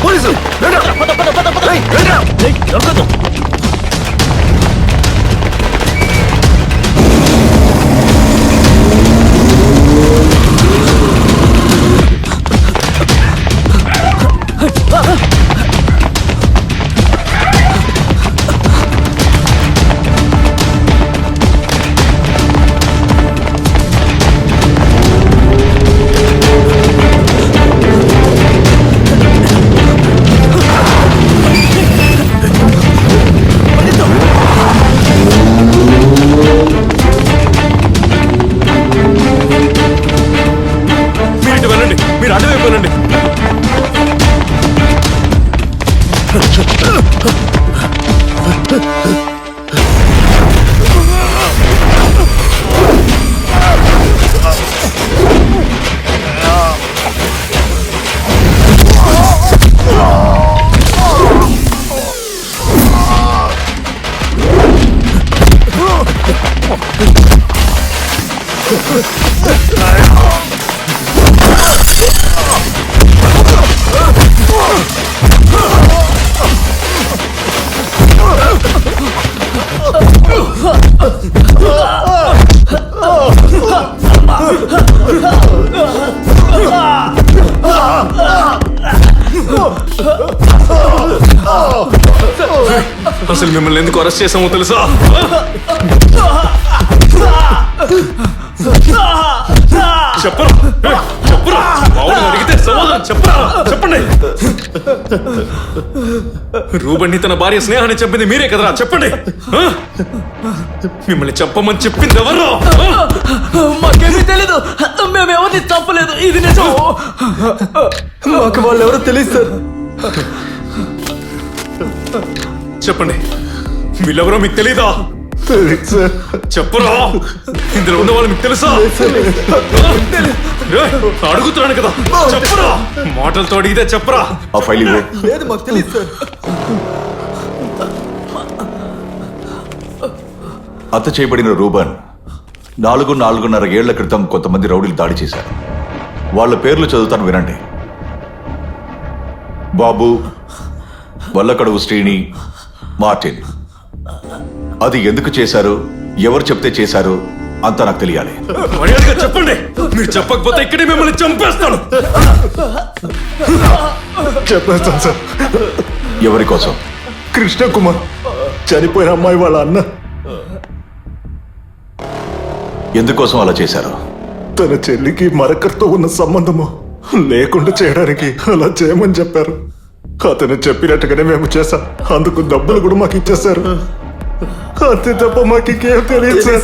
Police అసలు మిమ్మల్ని ఎందుకు అరెస్ట్ చేసామో తెలుసా? చెప్పరా చెప్పరా అడిగితే సమాధానం చెప్పరా చెప్పండి. రూబన్ని తన భార్య స్నేహాన్ని చెప్పింది మీరే కదరా, చెప్పండి. మిమ్మల్ని చెప్పమని చెప్పింది ఎవరు? మాకేమీ తెలీదు, మేమెవరిని చంపలేదు, ఇది నిజం. మాకు వాళ్ళు ఎవరో తెలియదు సార్. చెప్పండి, వీళ్ళెవరో మీకు తెలీదా? చెప్పరా, ఇందులో ఉన్న వాళ్ళు మీకు తెలుసా? అడుగుతున్నాను కదా, చెప్పరా. మాటలతో అడిగితే చెప్పరా. ఆ ఫైల్ ఇవ్వు. లేదు మాకు తెలియదు సార్. హత్య చేయబడిన రూబన్ 4.5 ఏళ్ల క్రితం కొంతమంది రౌడీలు దాడి చేశారు. వాళ్ళ పేర్లు చదువుతాను వినండి. బాబు, వల్లకడువు శ్రీని, మార్టిన్. అది ఎందుకు చేశారు, ఎవరు చెప్తే చేశారు అంతా నాకు తెలియాలి. మర్యాదగా చెప్పండి, మీరు చెప్పకపోతే ఇక్కడే మిమ్మల్ని చంపేస్తాను. చెప్పేస్తాను సార్. ఎవరి కోసం? కృష్ణ కుమార్, చనిపోయిన అమ్మాయి వాళ్ళ అన్న. ఎందుకోసం అలా చేశారు? తన చెల్లికి మరొకరితో ఉన్న సంబంధము లేకుండా చేయడానికి అలా చేయమని చెప్పారు. అతను చెప్పినట్టుగానే మేము చేశాం. అందుకు డబ్బులు కూడా మాకు ఇచ్చేశారు. అంతే తప్ప మాకు ఇంకేం తెలియదు సార్.